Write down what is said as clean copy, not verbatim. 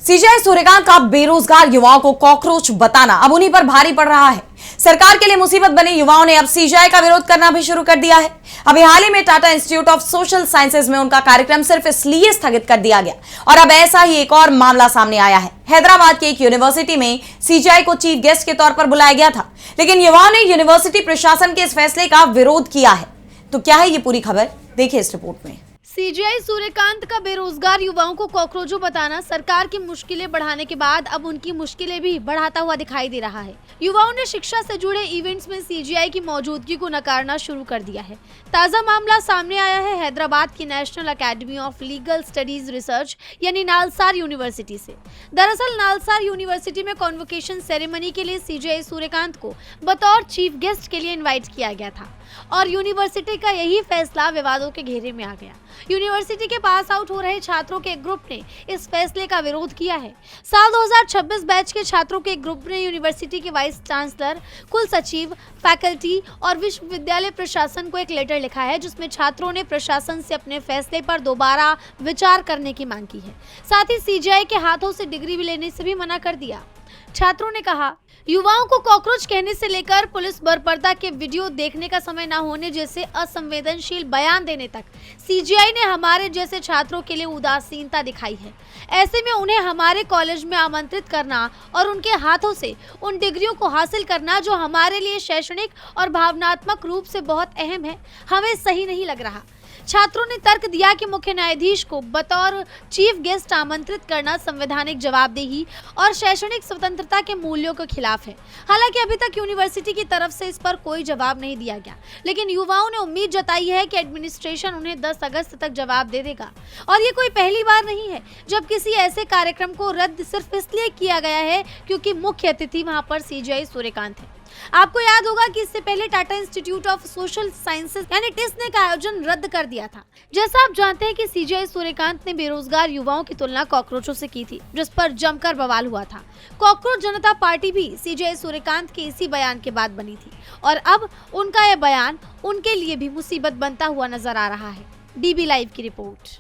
सीजे सूर्यकांत का बेरोजगार युवाओं को कॉकरोच बताना अब उन्हीं पर भारी पड़ रहा है। सरकार के लिए मुसीबत बने युवाओं ने अब सीजीआई का विरोध करना भी शुरू कर दिया है। अभी हाल ही में Tata institute of social sciences में उनका कार्यक्रम सिर्फ इसलिए स्थगित कर दिया गया और अब ऐसा ही एक और मामला सामने आया है। हैदराबाद की एक यूनिवर्सिटी में सीजीआई को चीफ गेस्ट के तौर पर बुलाया गया था, लेकिन युवाओं ने यूनिवर्सिटी प्रशासन के इस फैसले का विरोध किया है। तो क्या है ये पूरी खबर, देखिए इस रिपोर्ट में। सीजीआई सूर्यकांत का बेरोजगार युवाओं को कॉकरोचों बताना सरकार की मुश्किलें बढ़ाने के बाद अब उनकी मुश्किलें भी बढ़ाता हुआ दिखाई दे रहा है। युवाओं ने शिक्षा से जुड़े इवेंट्स में सीजीआई की मौजूदगी को नकारना शुरू कर दिया है। ताजा मामला सामने आया है हैदराबाद की national academy of legal studies research यानी नालसार यूनिवर्सिटी से। दरअसल नालसार यूनिवर्सिटी में कॉन्वोकेशन सेरेमनी के लिए सीजीआई सूर्यकांत को बतौर चीफ गेस्ट के लिए इन्वाइट किया गया था और यूनिवर्सिटी का यही फैसला विवादों के घेरे में आ गया। यूनिवर्सिटी के पास आउट हो रहे छात्रों के एक ग्रुप ने इस फैसले का विरोध किया है। साल 2026 बैच के छात्रों के एक ग्रुप ने यूनिवर्सिटी के वाइस चांसलर, कुल सचिव, फैकल्टी और विश्वविद्यालय प्रशासन को एक लेटर लिखा है, जिसमें छात्रों ने प्रशासन से अपने फैसले पर दोबारा विचार करने की मांग की है। साथ ही सीजीआई के हाथों से डिग्री लेने से भी मना कर दिया। छात्रों ने कहा, युवाओं को कॉकरोच कहने से लेकर पुलिस बर्बरता के वीडियो देखने का समय न होने जैसे असंवेदनशील बयान देने तक सीजीआई ने हमारे जैसे छात्रों के लिए उदासीनता दिखाई है। ऐसे में उन्हें हमारे कॉलेज में आमंत्रित करना और उनके हाथों से उन डिग्रियों को हासिल करना जो हमारे लिए शैक्षणिक और भावनात्मक रूप से बहुत अहम है, हमें सही नहीं लग रहा। छात्रों ने तर्क दिया कि मुख्य न्यायाधीश को बतौर चीफ गेस्ट आमंत्रित करना संवैधानिक जवाबदेही और शैक्षणिक स्वतंत्रता के मूल्यों के खिलाफ है। हालांकि अभी तक यूनिवर्सिटी की तरफ से इस पर कोई जवाब नहीं दिया गया, लेकिन युवाओं ने उम्मीद जताई है कि एडमिनिस्ट्रेशन उन्हें 10 अगस्त तक जवाब दे देगा। और ये कोई पहली बार नहीं है जब किसी ऐसे कार्यक्रम को रद्द सिर्फ इसलिए किया गया है क्योंकि मुख्य अतिथि वहां पर सीजीआई सूर्यकांत है। आपको याद होगा कि इससे पहले Tata institute of social sciences यानी टिस ने का आयोजन रद्द कर दिया था। जैसा आप जानते हैं कि सीजीआई सूर्यकांत ने बेरोजगार युवाओं की तुलना कॉकरोचों से की थी, जिस पर जमकर बवाल हुआ था। कॉकरोच जनता पार्टी भी सीजीआई सूर्यकांत के इसी बयान के बाद बनी थी और अब उनका यह बयान उनके लिए भी मुसीबत बनता हुआ नजर आ रहा है। डीबी लाइव की रिपोर्ट।